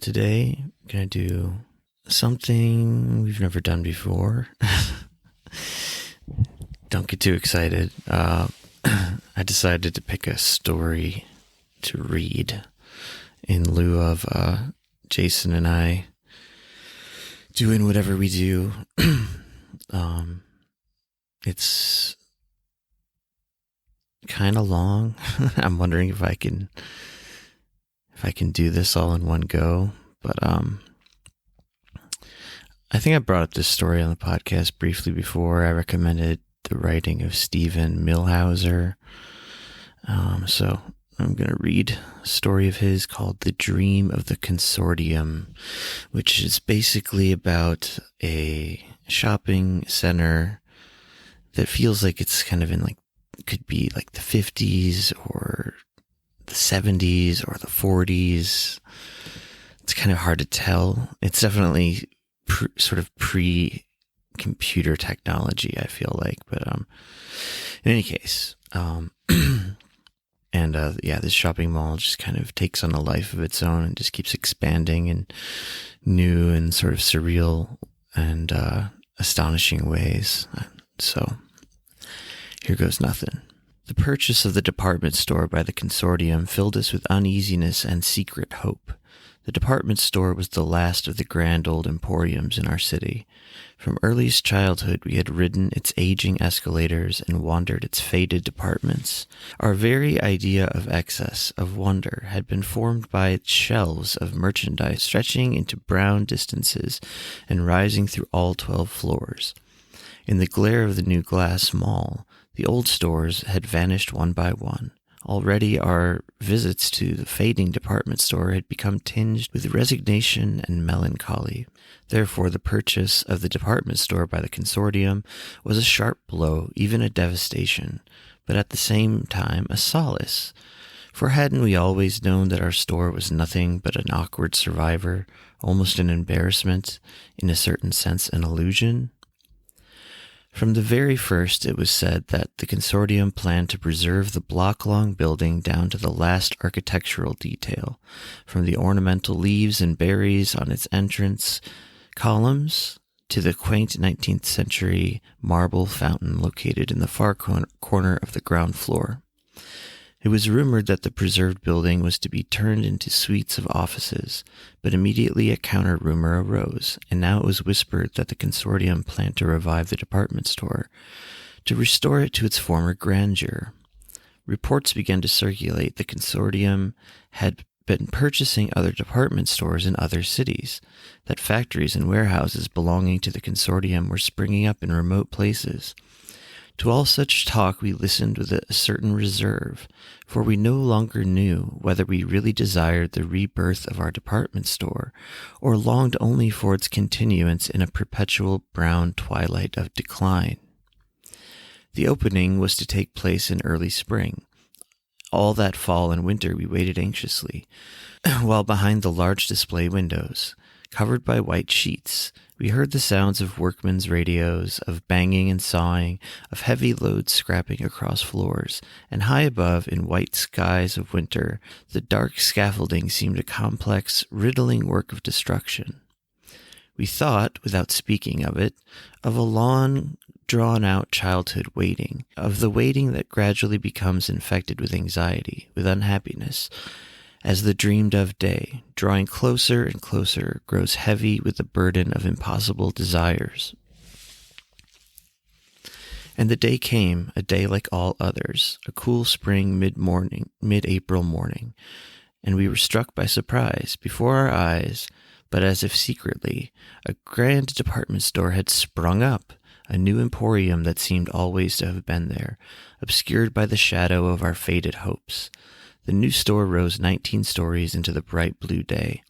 Today I'm going to do something we've never done before. Don't get too excited. I decided to pick a story to read in lieu of Jason and I doing whatever we do. It's kind of long. I'm wondering if I can do this all in one go, but I think I brought up this story on the podcast briefly before. I recommended the writing of Steven Millhauser. So I'm going to read a story of his called The Dream of the Consortium, which is basically about a shopping center that feels like it's kind of in could be like the 50s or the 70s or the 40s. It's kind of hard to tell. It's definitely sort of pre-computer technology, I feel like. But in any case, this shopping mall just kind of takes on a life of its own and just keeps expanding in new and sort of surreal and astonishing ways. So here goes nothing. The purchase of the department store by the Consortium filled us with uneasiness and secret hope. The department store was the last of the grand old emporiums in our city. From earliest childhood, we had ridden its aging escalators and wandered its faded departments. Our very idea of excess, of wonder, had been formed by its shelves of merchandise stretching into brown distances and rising through all 12 floors. In the glare of the new glass mall, the old stores had vanished one by one. Already our visits to the fading department store had become tinged with resignation and melancholy. Therefore, the purchase of the department store by the Consortium was a sharp blow, even a devastation, but at the same time a solace. For hadn't we always known that our store was nothing but an awkward survivor, almost an embarrassment, in a certain sense an illusion? From the very first, it was said that the Consortium planned to preserve the block-long building down to the last architectural detail, from the ornamental leaves and berries on its entrance columns to the quaint 19th century marble fountain located in the far corner of the ground floor. It was rumored that the preserved building was to be turned into suites of offices, but immediately a counter-rumor arose, and now it was whispered that the Consortium planned to revive the department store, to restore it to its former grandeur. Reports began to circulate the Consortium had been purchasing other department stores in other cities, that factories and warehouses belonging to the Consortium were springing up in remote places. To all such talk we listened with a certain reserve, for we no longer knew whether we really desired the rebirth of our department store, or longed only for its continuance in a perpetual brown twilight of decline. The opening was to take place in early spring. All that fall and winter we waited anxiously, while behind the large display windows, covered by white sheets, we heard the sounds of workmen's radios, of banging and sawing, of heavy loads scrapping across floors, and high above, in white skies of winter, the dark scaffolding seemed a complex, riddling work of destruction. We thought, without speaking of it, of a long, drawn-out childhood waiting, of the waiting that gradually becomes infected with anxiety, with unhappiness, as the dreamed-of day, drawing closer and closer, grows heavy with the burden of impossible desires. And the day came, a day like all others, a cool spring mid-April morning, and we were struck by surprise. Before our eyes, but as if secretly, a grand department store had sprung up, a new emporium that seemed always to have been there, obscured by the shadow of our faded hopes. The new store rose 19 stories into the bright blue day.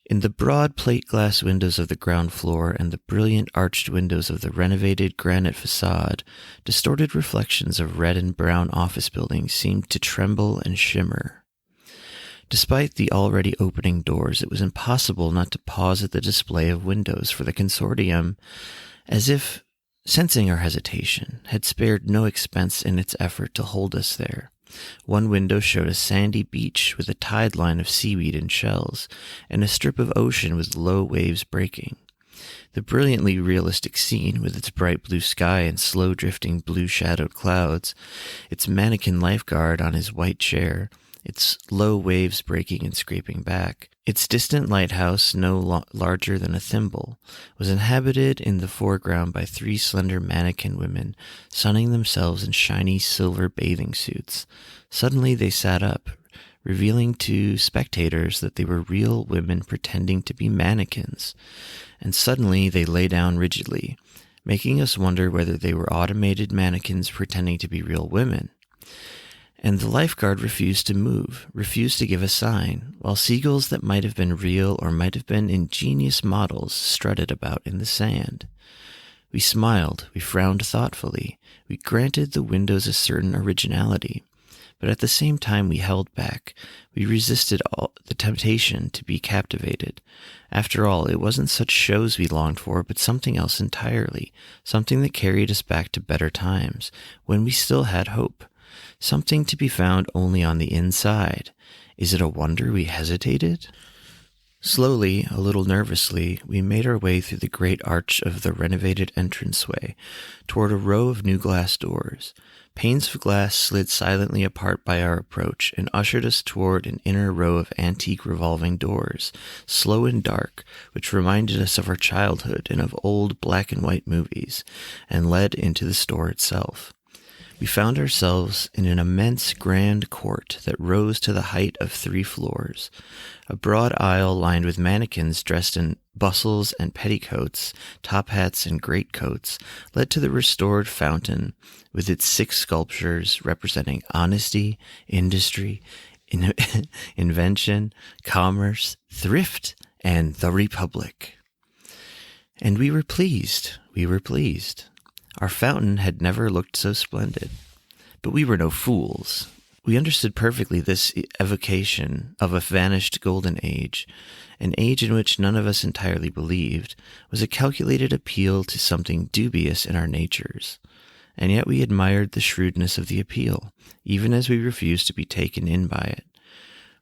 In the broad plate glass windows of the ground floor and the brilliant arched windows of the renovated granite facade, distorted reflections of red and brown office buildings seemed to tremble and shimmer. Despite the already opening doors, it was impossible not to pause at the display of windows, for the Consortium, as if sensing our hesitation, had spared no expense in its effort to hold us there. One window showed a sandy beach with a tide line of seaweed and shells, and a strip of ocean with low waves breaking. The brilliantly realistic scene, with its bright blue sky and slow-drifting blue-shadowed clouds, its mannequin lifeguard on his white chair, its low waves breaking and scraping back, its distant lighthouse, no larger than a thimble, was inhabited in the foreground by 3 slender mannequin women, sunning themselves in shiny silver bathing suits. Suddenly they sat up, revealing to spectators that they were real women pretending to be mannequins. And suddenly they lay down rigidly, making us wonder whether they were automated mannequins pretending to be real women. And the lifeguard refused to move, refused to give a sign, while seagulls that might have been real or might have been ingenious models strutted about in the sand. We smiled, we frowned thoughtfully, we granted the windows a certain originality, but at the same time we held back. We resisted all the temptation to be captivated. After all, it wasn't such shows we longed for, but something else entirely, something that carried us back to better times, when we still had hope. Something to be found only on the inside. Is it a wonder we hesitated? Slowly, a little nervously, we made our way through the great arch of the renovated entranceway toward a row of new glass doors. Panes of glass slid silently apart by our approach and ushered us toward an inner row of antique revolving doors, slow and dark, which reminded us of our childhood and of old black and white movies, and led into the store itself. We found ourselves in an immense grand court that rose to the height of 3 floors. A broad aisle lined with mannequins dressed in bustles and petticoats, top hats and greatcoats, led to the restored fountain with its 6 sculptures representing honesty, industry, invention, commerce, thrift, and the Republic. And we were pleased. Our fountain had never looked so splendid. But we were no fools. We understood perfectly this evocation of a vanished golden age, an age in which none of us entirely believed, was a calculated appeal to something dubious in our natures. And yet we admired the shrewdness of the appeal, even as we refused to be taken in by it.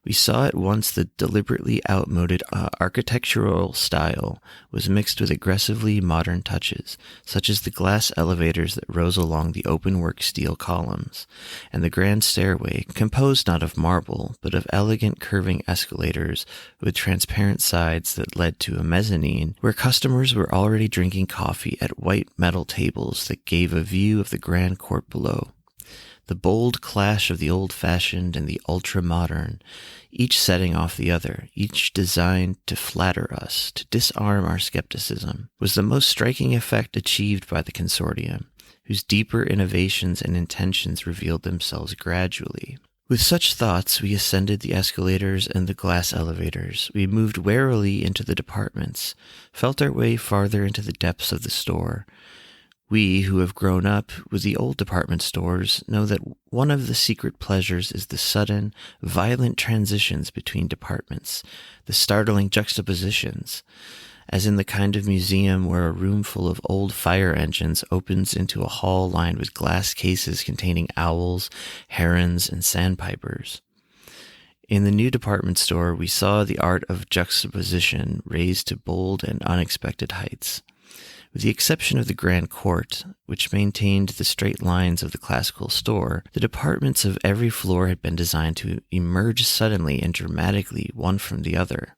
We saw at once the deliberately outmoded architectural style was mixed with aggressively modern touches, such as the glass elevators that rose along the open-work steel columns, and the grand stairway, composed not of marble, but of elegant curving escalators with transparent sides that led to a mezzanine, where customers were already drinking coffee at white metal tables that gave a view of the grand court below. The bold clash of the old-fashioned and the ultra-modern, each setting off the other, each designed to flatter us, to disarm our skepticism, was the most striking effect achieved by the Consortium, whose deeper innovations and intentions revealed themselves gradually. With such thoughts, we ascended the escalators and the glass elevators. We moved warily into the departments, felt our way farther into the depths of the store. We, who have grown up with the old department stores, know that one of the secret pleasures is the sudden, violent transitions between departments, the startling juxtapositions, as in the kind of museum where a room full of old fire engines opens into a hall lined with glass cases containing owls, herons, and sandpipers. In the new department store, we saw the art of juxtaposition raised to bold and unexpected heights. With the exception of the Grand Court, which maintained the straight lines of the classical store, the departments of every floor had been designed to emerge suddenly and dramatically one from the other.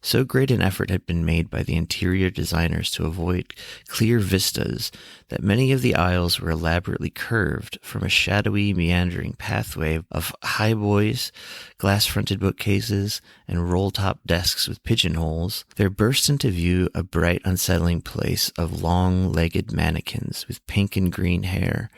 So great an effort had been made by the interior designers to avoid clear vistas that many of the aisles were elaborately curved from a shadowy, meandering pathway of highboys, glass-fronted bookcases, and roll-top desks with pigeonholes. There burst into view a bright, unsettling place of long-legged mannequins with pink and green hair,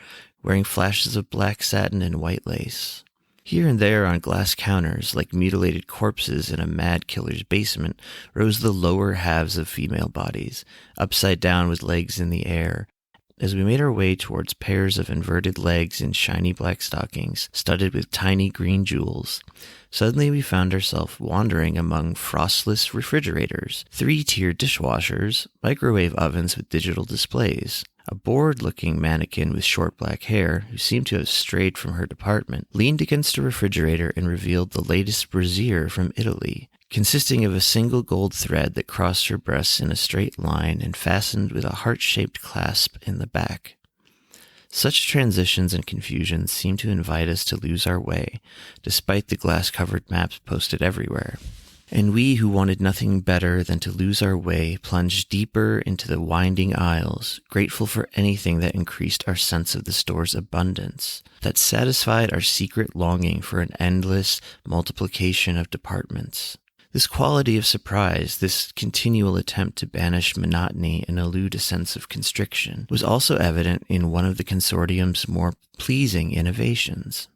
wearing flashes of black satin and white lace. Here and there on glass counters, like mutilated corpses in a mad killer's basement, rose the lower halves of female bodies, upside down with legs in the air. As we made our way towards pairs of inverted legs in shiny black stockings, studded with tiny green jewels, suddenly we found ourselves wandering among frostless refrigerators, 3-tier dishwashers, microwave ovens with digital displays, A bored-looking mannequin with short black hair, who seemed to have strayed from her department, leaned against a refrigerator and revealed the latest brassiere from Italy, consisting of a single gold thread that crossed her breasts in a straight line and fastened with a heart-shaped clasp in the back. Such transitions and confusions seemed to invite us to lose our way, despite the glass-covered maps posted everywhere. And we who wanted nothing better than to lose our way plunged deeper into the winding aisles, grateful for anything that increased our sense of the store's abundance, that satisfied our secret longing for an endless multiplication of departments. This quality of surprise, this continual attempt to banish monotony and elude a sense of constriction, was also evident in one of the Consortium's more pleasing innovations.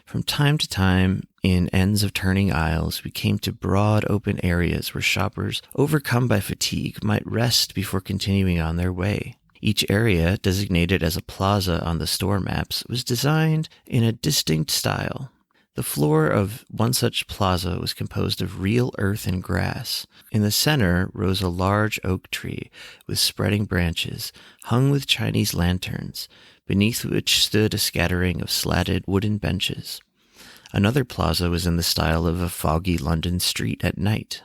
From time to time, in ends of turning aisles, we came to broad open areas where shoppers, overcome by fatigue, might rest before continuing on their way. Each area, designated as a plaza on the store maps, was designed in a distinct style. The floor of one such plaza was composed of real earth and grass. In the center rose a large oak tree with spreading branches, hung with Chinese lanterns, beneath which stood a scattering of slatted wooden benches. Another plaza was in the style of a foggy London street at night.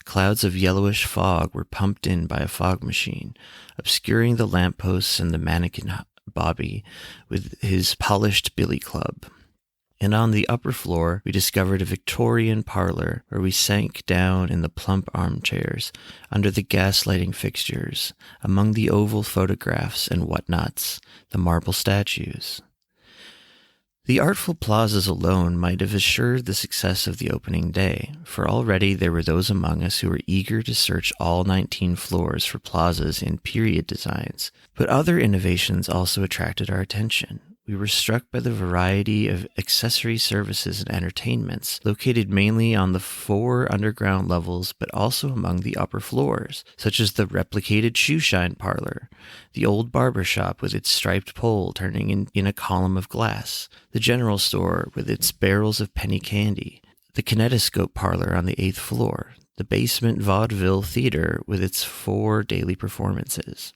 Clouds of yellowish fog were pumped in by a fog machine, obscuring the lampposts and the mannequin Bobby with his polished billy club. And on the upper floor, we discovered a Victorian parlor where we sank down in the plump armchairs, under the gas-lighting fixtures, among the oval photographs and whatnots, the marble statues. The artful plazas alone might have assured the success of the opening day, for already there were those among us who were eager to search all 19 floors for plazas in period designs. But other innovations also attracted our attention. We were struck by the variety of accessory services and entertainments, located mainly on the 4 underground levels, but also among the upper floors, such as the replicated shoeshine parlor, the old barber shop with its striped pole turning in a column of glass, the general store with its barrels of penny candy, the kinetoscope parlor on the 8th floor, the basement vaudeville theater with its 4 daily performances.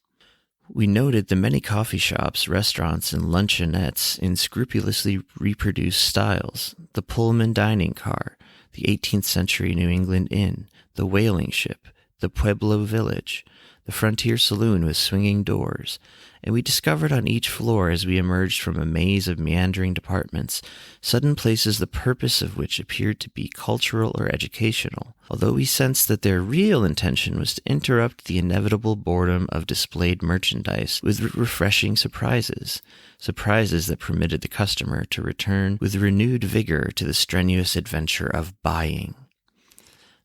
We noted the many coffee shops, restaurants, and luncheonettes in scrupulously reproduced styles, the Pullman dining car, the 18th century New England inn, the whaling ship, the Pueblo village, the frontier saloon with swinging doors, and we discovered on each floor as we emerged from a maze of meandering departments, sudden places the purpose of which appeared to be cultural or educational, although we sensed that their real intention was to interrupt the inevitable boredom of displayed merchandise with refreshing surprises that permitted the customer to return with renewed vigor to the strenuous adventure of buying.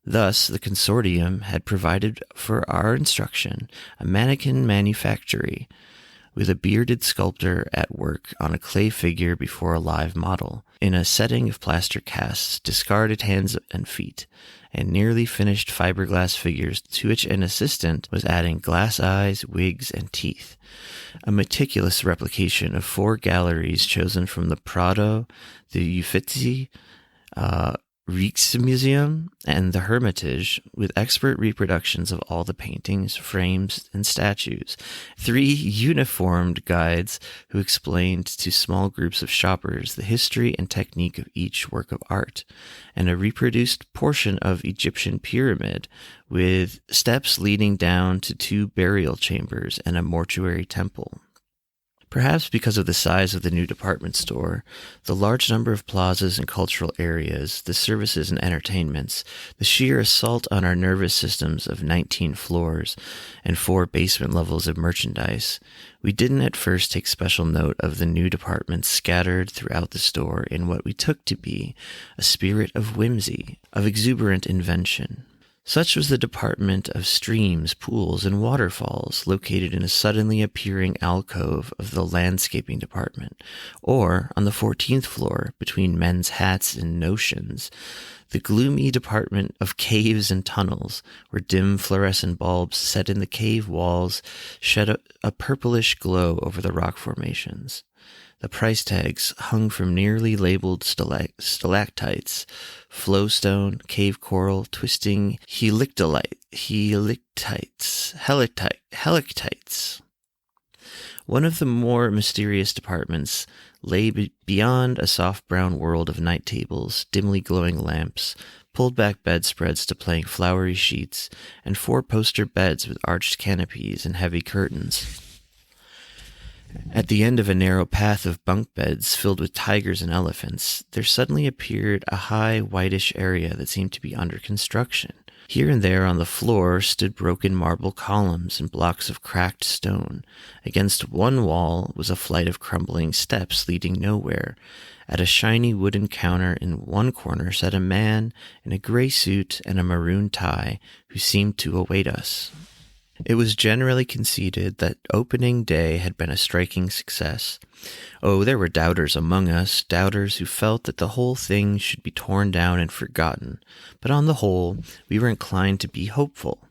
Thus, the Consortium had provided for our instruction a mannequin manufactory, with a bearded sculptor at work on a clay figure before a live model, in a setting of plaster casts, discarded hands and feet, and nearly finished fiberglass figures to which an assistant was adding glass eyes, wigs, and teeth. A meticulous replication of 4 galleries chosen from the Prado, the Uffizi, Rijksmuseum, and the Hermitage, with expert reproductions of all the paintings, frames, and statues, 3 uniformed guides who explained to small groups of shoppers the history and technique of each work of art, and a reproduced portion of Egyptian pyramid, with steps leading down to 2 burial chambers and a mortuary temple. Perhaps because of the size of the new department store, the large number of plazas and cultural areas, the services and entertainments, the sheer assault on our nervous systems of 19 floors and 4 basement levels of merchandise, we didn't at first take special note of the new departments scattered throughout the store in what we took to be a spirit of whimsy, of exuberant invention. Such was the department of streams, pools, and waterfalls located in a suddenly appearing alcove of the landscaping department, or on the 14th floor, between men's hats and notions, the gloomy department of caves and tunnels, where dim fluorescent bulbs set in the cave walls shed a purplish glow over the rock formations. The price tags hung from nearly labeled stalactites, flowstone, cave coral, twisting helictites. One of the more mysterious departments lay beyond a soft brown world of night tables, dimly glowing lamps, pulled back bedspreads to playing flowery sheets, and 4-poster beds with arched canopies and heavy curtains. At the end of a narrow path of bunk beds filled with tigers and elephants, there suddenly appeared a high, whitish area that seemed to be under construction. Here and there on the floor stood broken marble columns and blocks of cracked stone. Against one wall was a flight of crumbling steps leading nowhere. At a shiny wooden counter in one corner sat a man in a gray suit and a maroon tie who seemed to await us. It was generally conceded that opening day had been a striking success. Oh, there were doubters among us, doubters who felt that the whole thing should be torn down and forgotten. But on the whole, we were inclined to be hopeful.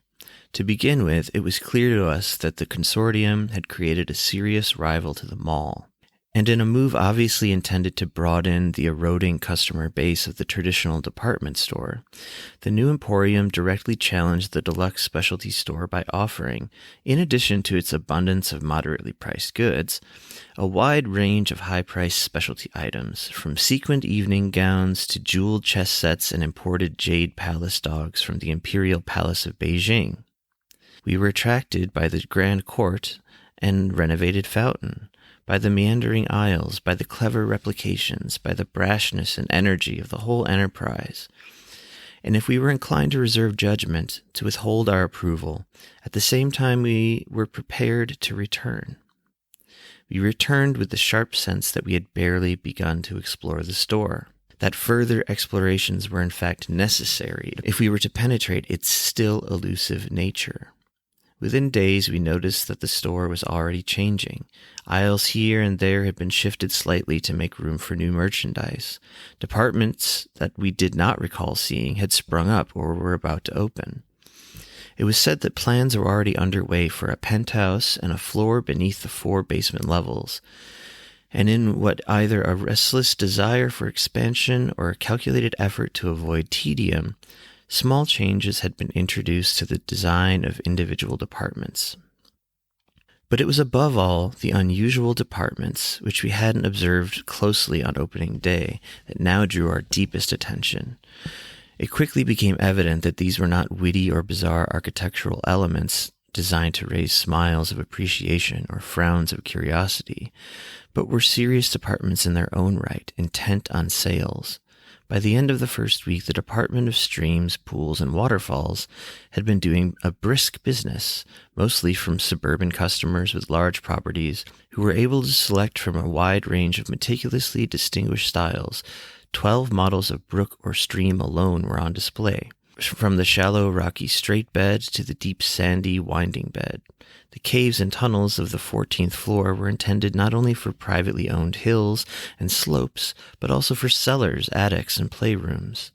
To begin with, it was clear to us that the Consortium had created a serious rival to the mall. And in a move obviously intended to broaden the eroding customer base of the traditional department store, the new emporium directly challenged the deluxe specialty store by offering, in addition to its abundance of moderately priced goods, a wide range of high-priced specialty items, from sequined evening gowns to jeweled chess sets and imported jade palace dogs from the Imperial Palace of Beijing. We were attracted by the grand court and renovated fountain, by the meandering aisles, by the clever replications, by the brashness and energy of the whole enterprise. And if we were inclined to reserve judgment, to withhold our approval, at the same time we were prepared to return. We returned with the sharp sense that we had barely begun to explore the store, that further explorations were in fact necessary if we were to penetrate its still elusive nature. Within days, we noticed that the store was already changing. Aisles here and there had been shifted slightly to make room for new merchandise. Departments that we did not recall seeing had sprung up or were about to open. It was said that plans were already underway for a penthouse and a floor beneath the 4 basement levels. And in what either a restless desire for expansion or a calculated effort to avoid tedium, small changes had been introduced to the design of individual departments. But it was above all the unusual departments, which we hadn't observed closely on opening day, that now drew our deepest attention. It quickly became evident that these were not witty or bizarre architectural elements designed to raise smiles of appreciation or frowns of curiosity, but were serious departments in their own right, intent on sales. By the end of the first week, the Department of Streams, Pools, and Waterfalls had been doing a brisk business, mostly from suburban customers with large properties who were able to select from a wide range of meticulously distinguished styles. 12 models of brook or stream alone were on display, from the shallow rocky straight bed to the deep sandy winding bed. The caves and tunnels of the 14th floor were intended not only for privately owned hills and slopes, but also for cellars, attics, and playrooms.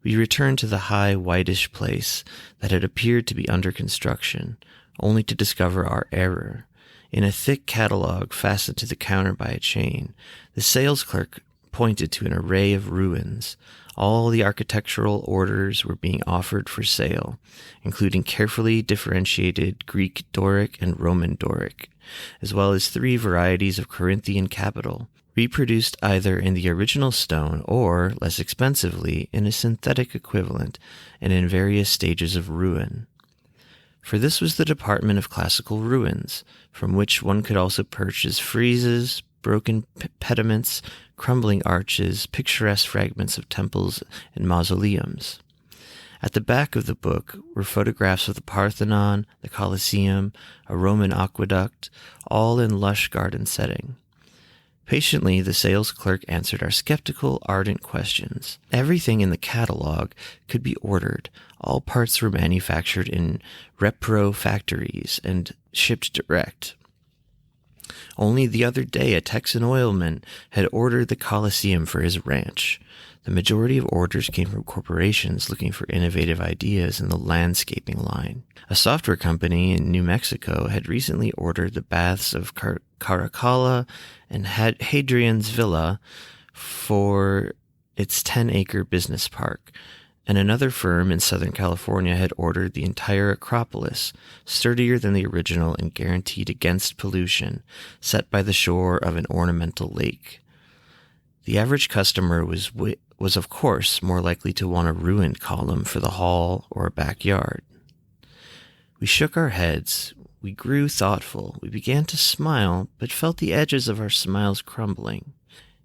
We returned to the high, whitish place that had appeared to be under construction, only to discover our error. In a thick catalogue fastened to the counter by a chain, the sales clerk pointed to an array of ruins. All the architectural orders were being offered for sale, including carefully differentiated Greek Doric and Roman Doric, as well as 3 varieties of Corinthian capital, reproduced either in the original stone or, less expensively, in a synthetic equivalent and in various stages of ruin. For this was the department of classical ruins, from which one could also purchase friezes, broken pediments, crumbling arches, picturesque fragments of temples and mausoleums. At the back of the book were photographs of the Parthenon, the Colosseum, a Roman aqueduct, all in lush garden setting. Patiently, the sales clerk answered our skeptical, ardent questions. Everything in the catalog could be ordered. All parts were manufactured in repro factories and shipped direct. Only the other day, a Texan oilman had ordered the Colosseum for his ranch. The majority of orders came from corporations looking for innovative ideas in the landscaping line. A software company in New Mexico had recently ordered the baths of Caracalla and Hadrian's Villa for its 10-acre business park. And another firm in Southern California had ordered the entire Acropolis, sturdier than the original and guaranteed against pollution, set by the shore of an ornamental lake. The average customer was of course more likely to want a ruined column for the hall or a backyard. We shook our heads. We grew thoughtful. We began to smile, but felt the edges of our smiles crumbling.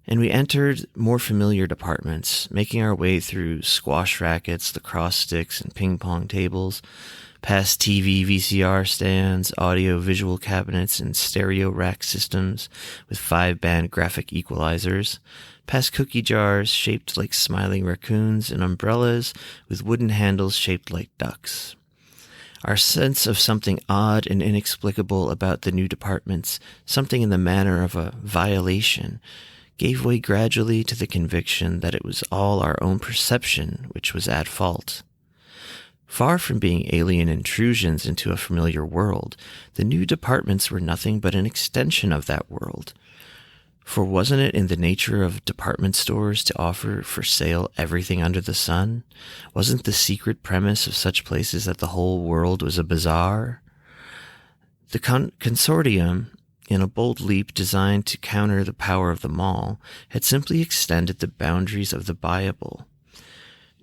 And we entered more familiar departments, making our way through squash rackets, lacrosse sticks, and ping-pong tables, past TV, VCR stands, audio-visual cabinets, and stereo rack systems with 5-band graphic equalizers, past cookie jars shaped like smiling raccoons, and umbrellas with wooden handles shaped like ducks. Our sense of something odd and inexplicable about the new departments, something in the manner of a violation, gave way gradually to the conviction that it was all our own perception which was at fault. Far from being alien intrusions into a familiar world, the new departments were nothing but an extension of that world. For wasn't it in the nature of department stores to offer for sale everything under the sun? Wasn't the secret premise of such places that the whole world was a bazaar? The Consortium, in a bold leap designed to counter the power of the mall, had simply extended the boundaries of the buyable.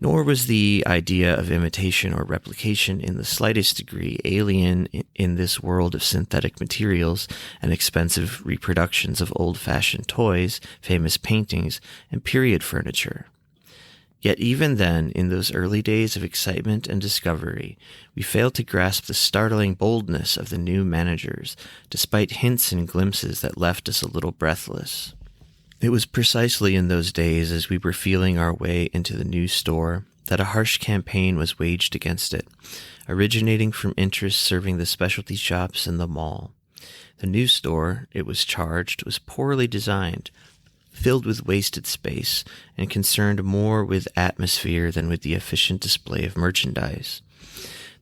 Nor was the idea of imitation or replication in the slightest degree alien in this world of synthetic materials and expensive reproductions of old-fashioned toys, famous paintings, and period furniture. Yet even then, in those early days of excitement and discovery, we failed to grasp the startling boldness of the new managers, despite hints and glimpses that left us a little breathless. It was precisely in those days, as we were feeling our way into the new store, that a harsh campaign was waged against it, originating from interests serving the specialty shops in the mall. The new store, it was charged, was poorly designed, filled with wasted space, and concerned more with atmosphere than with the efficient display of merchandise.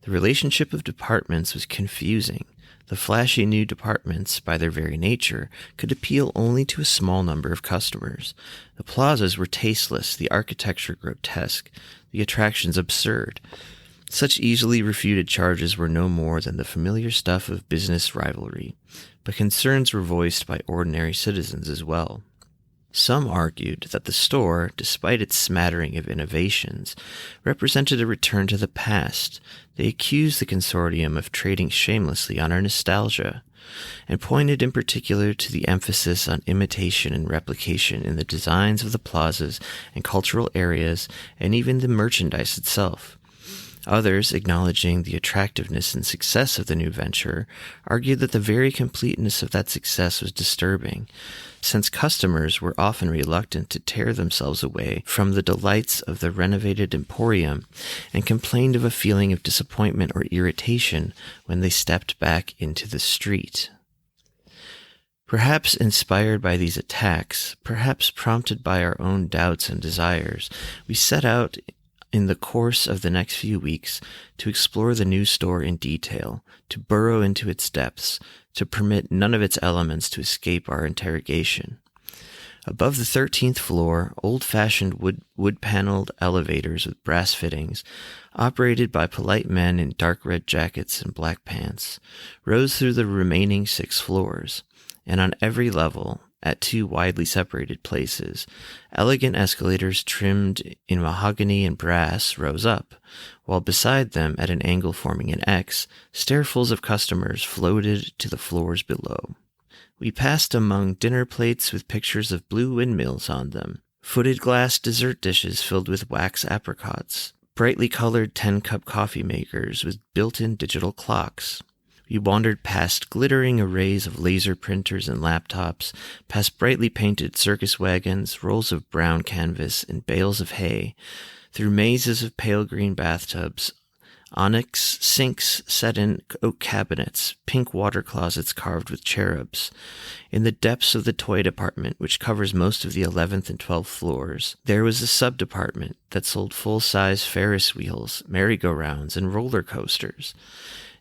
The relationship of departments was confusing. The flashy new departments, by their very nature, could appeal only to a small number of customers. The plazas were tasteless, the architecture grotesque, the attractions absurd. Such easily refuted charges were no more than the familiar stuff of business rivalry, but concerns were voiced by ordinary citizens as well. Some argued that the store, despite its smattering of innovations, represented a return to the past. They accused the Consortium of trading shamelessly on our nostalgia, and pointed in particular to the emphasis on imitation and replication in the designs of the plazas and cultural areas, and even the merchandise itself. Others, acknowledging the attractiveness and success of the new venture, argued that the very completeness of that success was disturbing, since customers were often reluctant to tear themselves away from the delights of the renovated emporium, and complained of a feeling of disappointment or irritation when they stepped back into the street. Perhaps inspired by these attacks, perhaps prompted by our own doubts and desires, we set out in the course of the next few weeks to explore the new store in detail, to burrow into its depths, to permit none of its elements to escape our interrogation. Above the 13th floor, old-fashioned wood-paneled elevators with brass fittings, operated by polite men in dark red jackets and black pants, rose through the remaining 6 floors, and on every level, at 2 widely separated places, elegant escalators trimmed in mahogany and brass rose up, while beside them, at an angle forming an X, stairfuls of customers floated to the floors below. We passed among dinner plates with pictures of blue windmills on them, footed glass dessert dishes filled with wax apricots, brightly colored 10-cup coffee makers with built-in digital clocks. We wandered past glittering arrays of laser printers and laptops, past brightly painted circus wagons, rolls of brown canvas, and bales of hay, through mazes of pale green bathtubs, onyx sinks set in oak cabinets, pink water closets carved with cherubs. In the depths of the toy department, which covers most of the 11th and 12th floors, there was a sub-department that sold full-size Ferris wheels, merry-go-rounds, and roller coasters.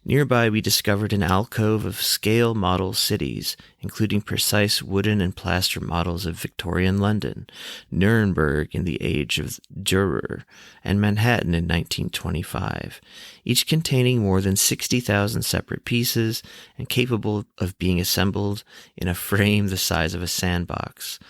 Nearby, we discovered an alcove of scale model cities, including precise wooden and plaster models of Victorian London, Nuremberg in the age of Dürer, and Manhattan in 1925, each containing more than 60,000 separate pieces and capable of being assembled in a frame the size of a sandbox.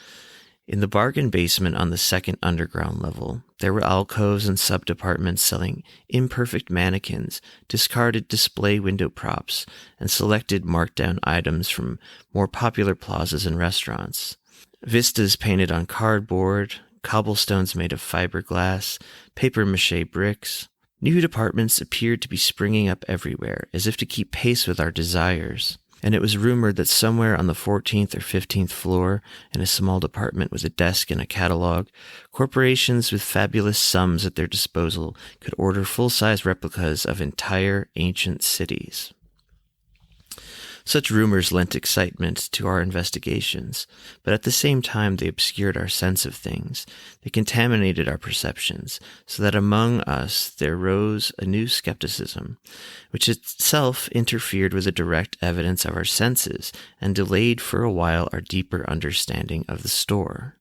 In the bargain basement on the second underground level, there were alcoves and sub-departments selling imperfect mannequins, discarded display window props, and selected marked-down items from more popular plazas and restaurants. Vistas painted on cardboard, cobblestones made of fiberglass, papier-mâché bricks. New departments appeared to be springing up everywhere, as if to keep pace with our desires. And it was rumored that somewhere on the 14th or 15th floor, in a small department with a desk and a catalog, corporations with fabulous sums at their disposal could order full-size replicas of entire ancient cities. Such rumors lent excitement to our investigations, but at the same time they obscured our sense of things. They contaminated our perceptions, so that among us there rose a new skepticism, which itself interfered with the direct evidence of our senses and delayed for a while our deeper understanding of the store.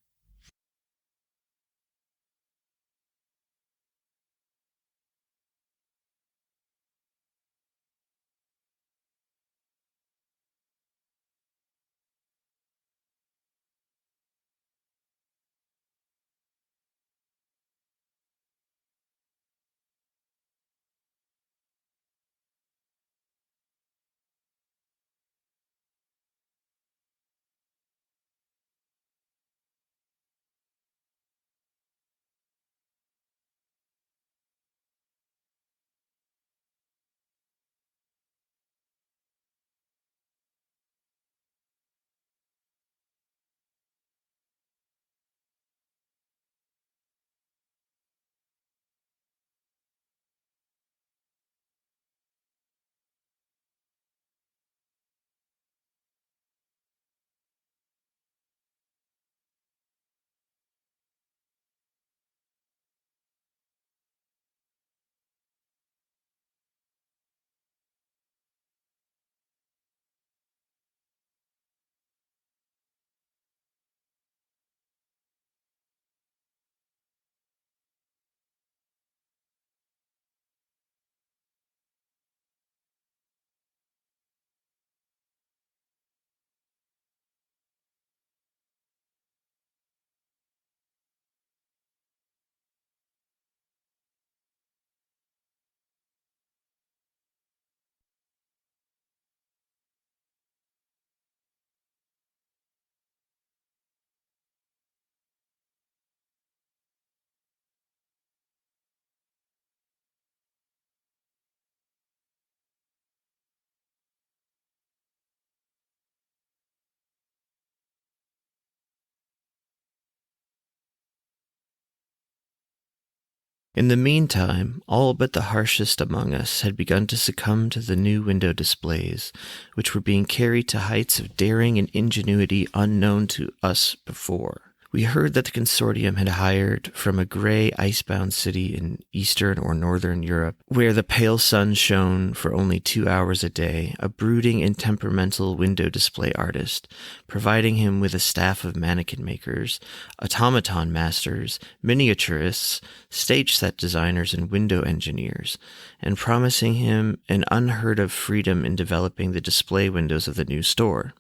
In the meantime, all but the harshest among us had begun to succumb to the new window displays, which were being carried to heights of daring and ingenuity unknown to us before. We heard that the Consortium had hired from a gray icebound city in Eastern or Northern Europe, where the pale sun shone for only 2 hours a day, a brooding and temperamental window display artist, providing him with a staff of mannequin makers, automaton masters, miniaturists, stage set designers, and window engineers, and promising him an unheard-of freedom in developing the display windows of the new store.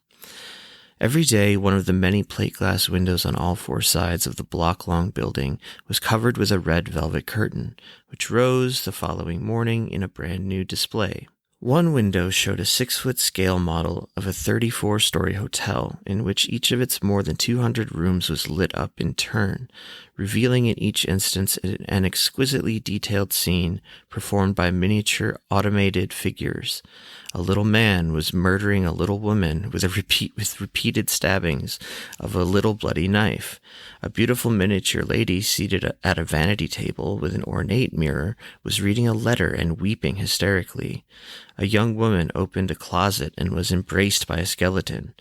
Every day, one of the many plate glass windows on all 4 sides of the block-long building was covered with a red velvet curtain, which rose the following morning in a brand new display. One window showed a 6-foot scale model of a 34-story hotel in which each of its more than 200 rooms was lit up in turn, revealing in each instance an exquisitely detailed scene performed by miniature automated figures. A little man was murdering a little woman with repeated stabbings of a little bloody knife. A beautiful miniature lady seated at a vanity table with an ornate mirror was reading a letter and weeping hysterically. A young woman opened a closet and was embraced by a skeleton.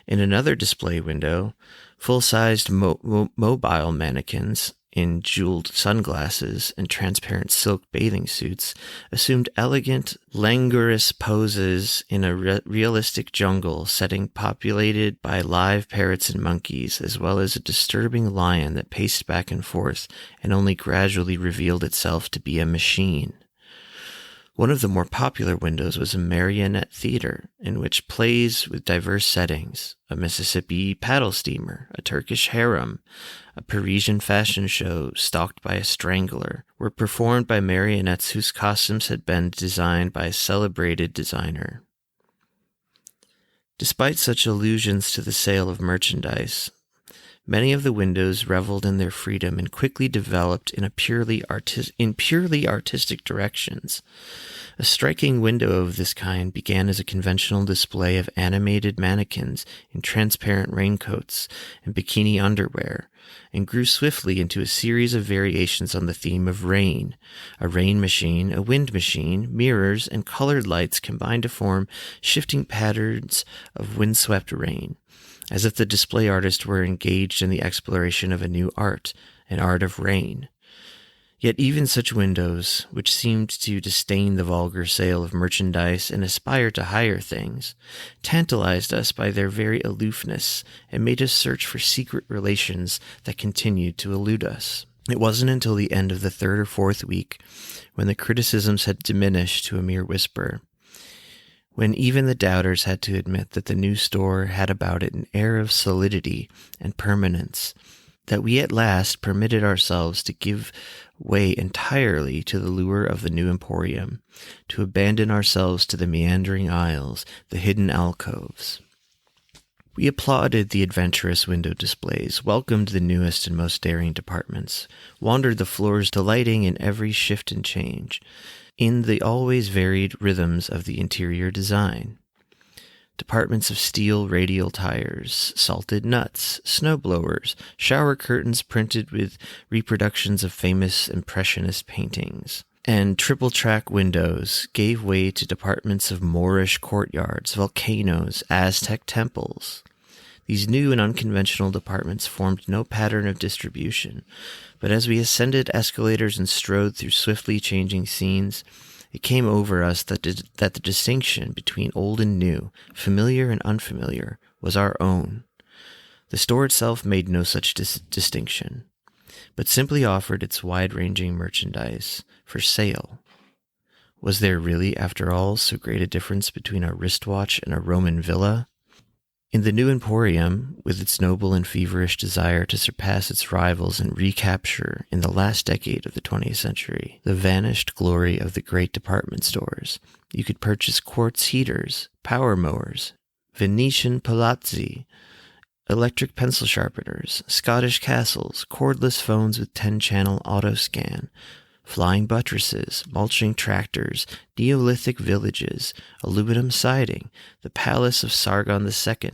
In another display window, full-sized mobile mannequins in jeweled sunglasses and transparent silk bathing suits, assumed elegant, languorous poses in a realistic jungle setting populated by live parrots and monkeys, as well as a disturbing lion that paced back and forth and only gradually revealed itself to be a machine. One of the more popular windows was a marionette theater, in which plays with diverse settings, a Mississippi paddle steamer, a Turkish harem, a Parisian fashion show stalked by a strangler, were performed by marionettes whose costumes had been designed by a celebrated designer. Despite such allusions to the sale of merchandise, many of the windows reveled in their freedom and quickly developed in purely artistic directions. A striking window of this kind began as a conventional display of animated mannequins in transparent raincoats and bikini underwear, and grew swiftly into a series of variations on the theme of rain. A rain machine, a wind machine, mirrors, and colored lights combined to form shifting patterns of windswept rain, as if the display artist were engaged in the exploration of a new art, an art of rain. Yet even such windows, which seemed to disdain the vulgar sale of merchandise and aspire to higher things, tantalized us by their very aloofness and made us search for secret relations that continued to elude us. It wasn't until the end of the third or fourth week, when the criticisms had diminished to a mere whisper, when even the doubters had to admit that the new store had about it an air of solidity and permanence, that we at last permitted ourselves to give way entirely to the lure of the new emporium, to abandon ourselves to the meandering aisles, the hidden alcoves. We applauded the adventurous window displays, welcomed the newest and most daring departments, wandered the floors delighting in every shift and change, in the always varied rhythms of the interior design. Departments of steel radial tires, salted nuts, snowblowers, shower curtains printed with reproductions of famous impressionist paintings, and triple-track windows gave way to departments of Moorish courtyards, volcanoes, Aztec temples. These new and unconventional departments formed no pattern of distribution, but as we ascended escalators and strode through swiftly changing scenes, it came over us that the distinction between old and new, familiar and unfamiliar, was our own. The store itself made no such distinction, but simply offered its wide-ranging merchandise for sale. Was there really, after all, so great a difference between a wristwatch and a Roman villa? In the new emporium, with its noble and feverish desire to surpass its rivals and recapture, in the last decade of the 20th century, the vanished glory of the great department stores, you could purchase quartz heaters, power mowers, Venetian palazzi, electric pencil sharpeners, Scottish castles, cordless phones with 10-channel auto scan, flying buttresses, mulching tractors, Neolithic villages, aluminum siding, the Palace of Sargon II,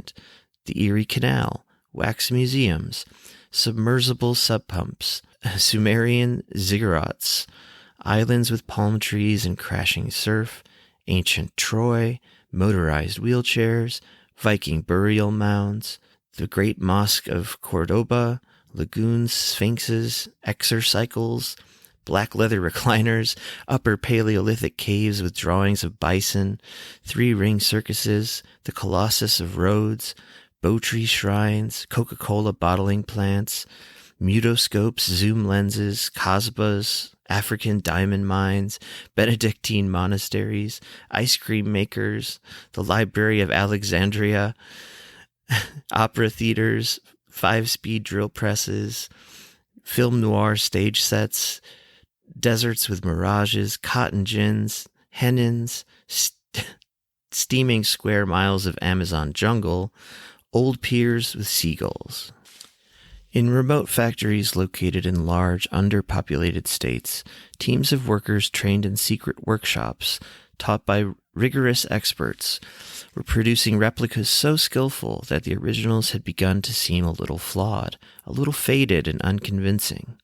the Erie Canal, wax museums, submersible sub-pumps, Sumerian ziggurats, islands with palm trees and crashing surf, ancient Troy, motorized wheelchairs, Viking burial mounds, the great mosque of Cordoba, lagoons, sphinxes, exercycles, black leather recliners, upper Paleolithic caves with drawings of bison, three-ring circuses, the Colossus of Rhodes, Bowtree shrines, Coca-Cola bottling plants, mutoscopes, zoom lenses, Casbahs, African diamond mines, Benedictine monasteries, ice cream makers, the Library of Alexandria, opera theaters, 5-speed drill presses, film noir stage sets, deserts with mirages, cotton gins, hennins, steaming square miles of Amazon jungle, old piers with seagulls. In remote factories located in large, underpopulated states, teams of workers trained in secret workshops, taught by rigorous experts, were producing replicas so skillful that the originals had begun to seem a little flawed, a little faded and unconvincing.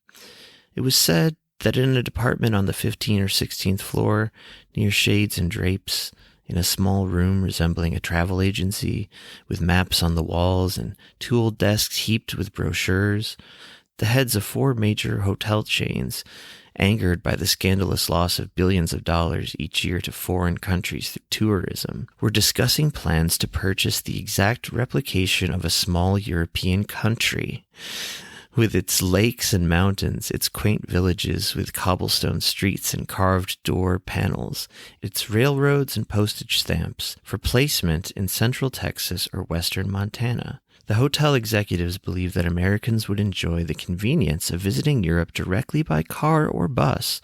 It was said that in a department on the 15th or 16th floor, near shades and drapes, in a small room resembling a travel agency, with maps on the walls and tool desks heaped with brochures, The heads of 4 major hotel chains, angered by the scandalous loss of billions of dollars each year to foreign countries through tourism, were discussing plans to purchase the exact replication of a small European country, with its lakes and mountains, its quaint villages with cobblestone streets and carved door panels, its railroads and postage stamps, for placement in central Texas or western Montana. The hotel executives believed that Americans would enjoy the convenience of visiting Europe directly by car or bus.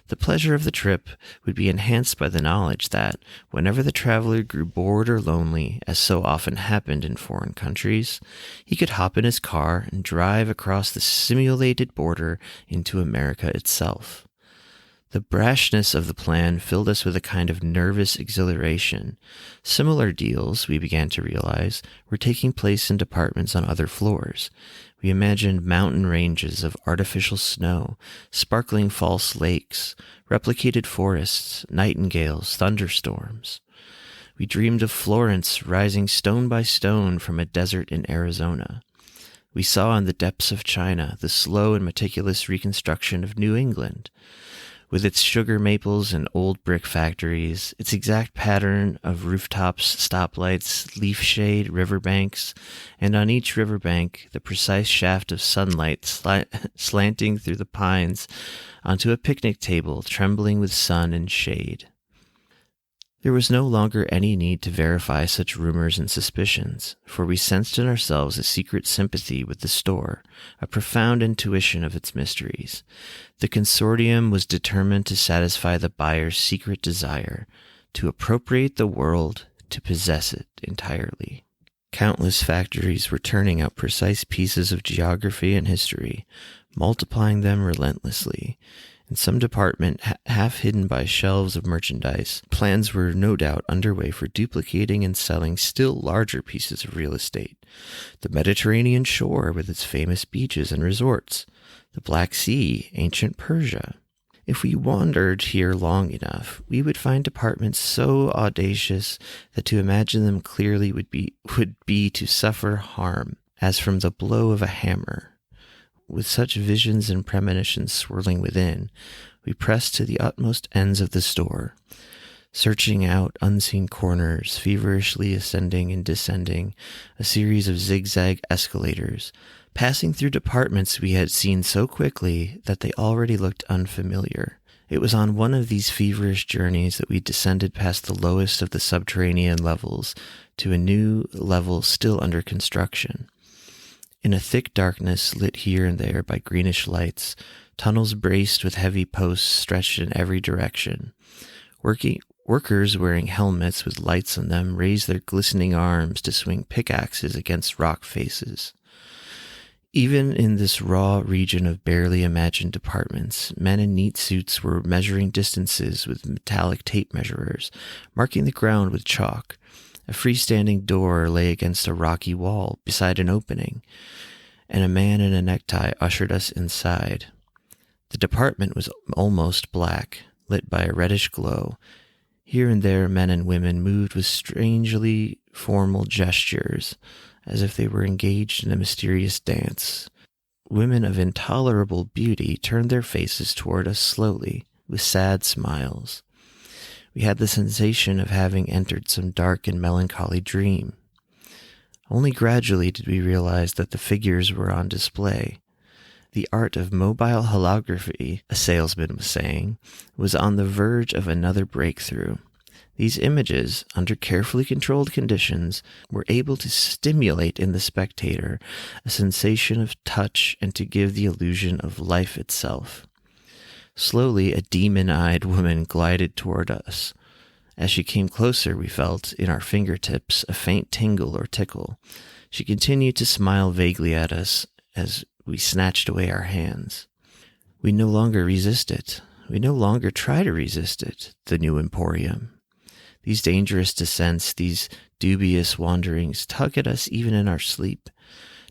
The pleasure of the trip would be enhanced by the knowledge that, whenever the traveler grew bored or lonely, as so often happened in foreign countries, he could hop in his car and drive across the simulated border into America itself. The brashness of the plan filled us with a kind of nervous exhilaration. Similar deals, we began to realize, were taking place in departments on other floors. We imagined mountain ranges of artificial snow, sparkling false lakes, replicated forests, nightingales, thunderstorms. We dreamed of Florence rising stone by stone from a desert in Arizona. We saw in the depths of China the slow and meticulous reconstruction of New England, with its sugar maples and old brick factories, its exact pattern of rooftops, stoplights, leaf shade, riverbanks, and on each riverbank the precise shaft of sunlight slanting through the pines onto a picnic table trembling with sun and shade. There was no longer any need to verify such rumors and suspicions, for we sensed in ourselves a secret sympathy with the store, a profound intuition of its mysteries. The Consortium was determined to satisfy the buyer's secret desire, to appropriate the world, to possess it entirely. Countless factories were turning out precise pieces of geography and history, multiplying them relentlessly. In some department, half hidden by shelves of merchandise, plans were no doubt underway for duplicating and selling still larger pieces of real estate. The Mediterranean shore with its famous beaches and resorts, the Black Sea, ancient Persia. If we wandered here long enough, we would find departments so audacious that to imagine them clearly would be to suffer harm, as from the blow of a hammer. With such visions and premonitions swirling within, we pressed to the utmost ends of the store, searching out unseen corners, feverishly ascending and descending a series of zigzag escalators, passing through departments we had seen so quickly that they already looked unfamiliar. It was on one of these feverish journeys that we descended past the lowest of the subterranean levels to a new level still under construction. In a thick darkness lit here and there by greenish lights, tunnels braced with heavy posts stretched in every direction. Workers wearing helmets with lights on them raised their glistening arms to swing pickaxes against rock faces. Even in this raw region of barely imagined departments, men in neat suits were measuring distances with metallic tape measurers, marking the ground with chalk. A freestanding door lay against a rocky wall beside an opening, and a man in a necktie ushered us inside. The department was almost black, lit by a reddish glow. Here and there men and women moved with strangely formal gestures, as if they were engaged in a mysterious dance. Women of intolerable beauty turned their faces toward us slowly, with sad smiles. We had the sensation of having entered some dark and melancholy dream. Only gradually did we realize that the figures were on display. The art of mobile holography, a salesman was saying, was on the verge of another breakthrough. These images, under carefully controlled conditions, were able to stimulate in the spectator a sensation of touch and to give the illusion of life itself. Slowly, a demon-eyed woman glided toward us. As she came closer, we felt, in our fingertips, a faint tingle or tickle. She continued to smile vaguely at us as we snatched away our hands. We no longer resist it. We no longer try to resist it, the new emporium. These dangerous descents, these dubious wanderings, tug at us even in our sleep.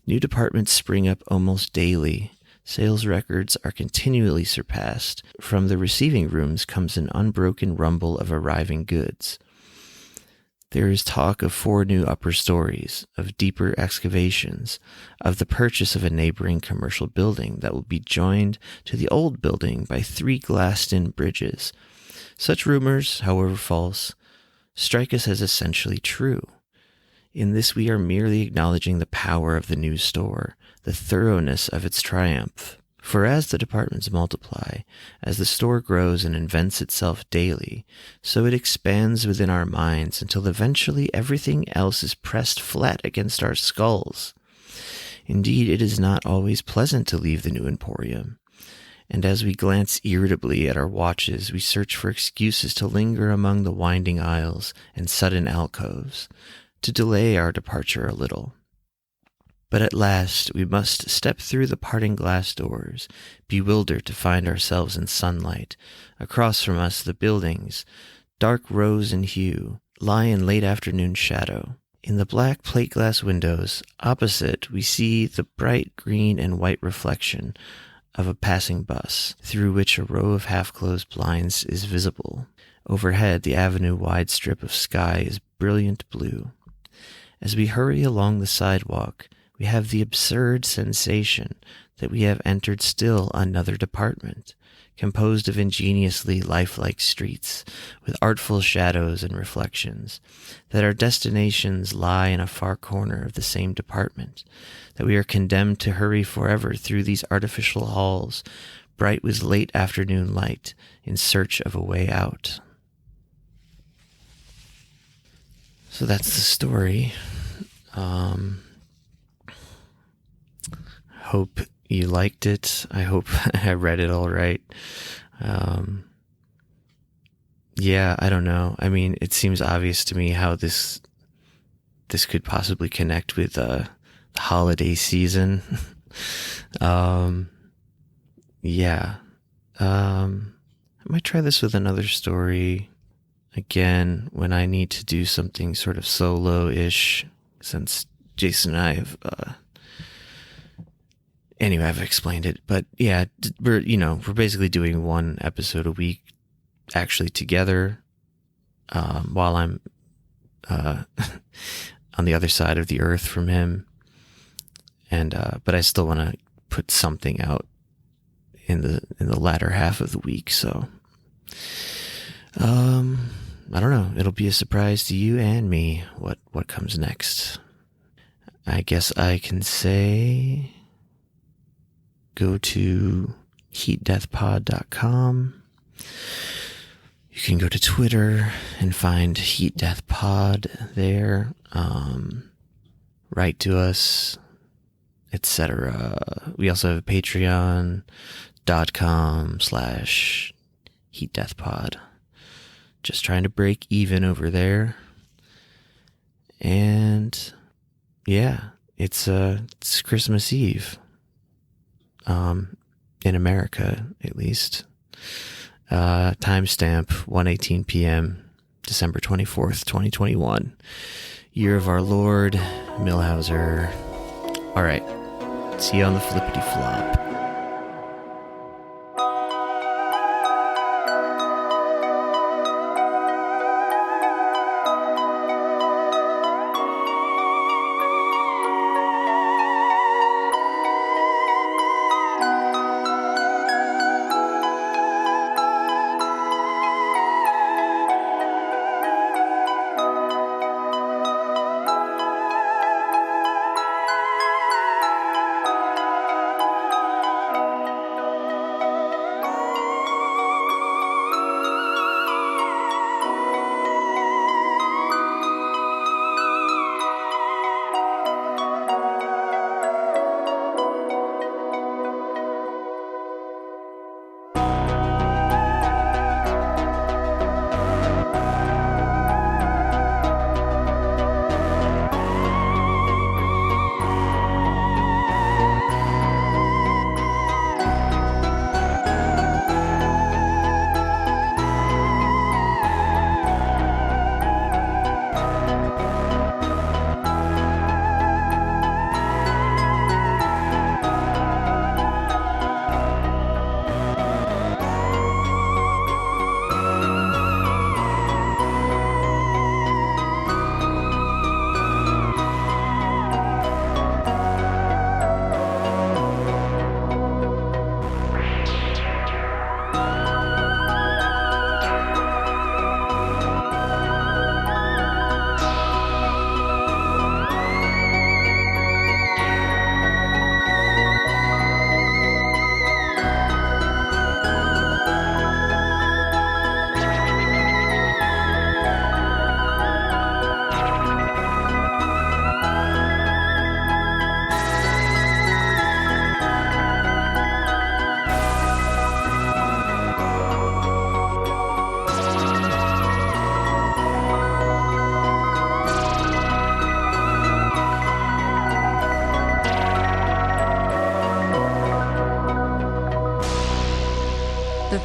New departments spring up almost daily. Sales records are continually surpassed. From the receiving rooms comes an unbroken rumble of arriving goods. There is talk of 4 new upper stories, of deeper excavations, of the purchase of a neighboring commercial building that will be joined to the old building by 3 glassed-in bridges. Such rumors, however false, strike us as essentially true. In this we are merely acknowledging the power of the new store, the thoroughness of its triumph. For as the departments multiply, as the store grows and invents itself daily, so it expands within our minds until eventually everything else is pressed flat against our skulls. Indeed, it is not always pleasant to leave the new emporium. And as we glance irritably at our watches, we search for excuses to linger among the winding aisles and sudden alcoves, to delay our departure a little. But at last we must step through the parting glass doors, bewildered to find ourselves in sunlight. Across from us the buildings, dark rose in hue, lie in late afternoon shadow. In the black plate glass windows opposite we see the bright green and white reflection of a passing bus, through which a row of half-closed blinds is visible. Overhead the avenue-wide strip of sky is brilliant blue. As we hurry along the sidewalk, we have the absurd sensation that we have entered still another department, composed of ingeniously lifelike streets, with artful shadows and reflections, that our destinations lie in a far corner of the same department, that we are condemned to hurry forever through these artificial halls, bright with late afternoon light, in search of a way out. So that's the story. Hope you liked it. I hope I read it all right. Yeah, I don't know. I mean, it seems obvious to me how this could possibly connect with the holiday season. Yeah. I might try this with another story again when I need to do something sort of solo-ish, since Jason and I have anyway, I've explained it, but yeah, we're basically doing one episode a week actually together, while I'm on the other side of the earth from him, and but I still want to put something out in the latter half of the week. So I don't know, it'll be a surprise to you and me what comes next. I guess I can say go to heatdeathpod.com. You can go to Twitter and find Heat Death Pod there. Write to us, etc. We also have patreon.com/heatdeathpod. Just trying to break even over there. And yeah, it's Christmas Eve. In America, at least. Timestamp 1:18 p.m., December 24th, 2021. Year of our Lord, Millhauser. All right. See you on the flippity flop.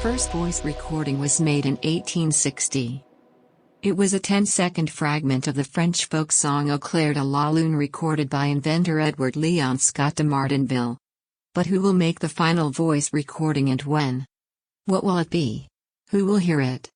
first voice recording was made in 1860. It was a 10-second fragment of the French folk song Au clair de la lune recorded by inventor Edward Leon Scott de Martinville. But who will make the final voice recording and when? What will it be? Who will hear it?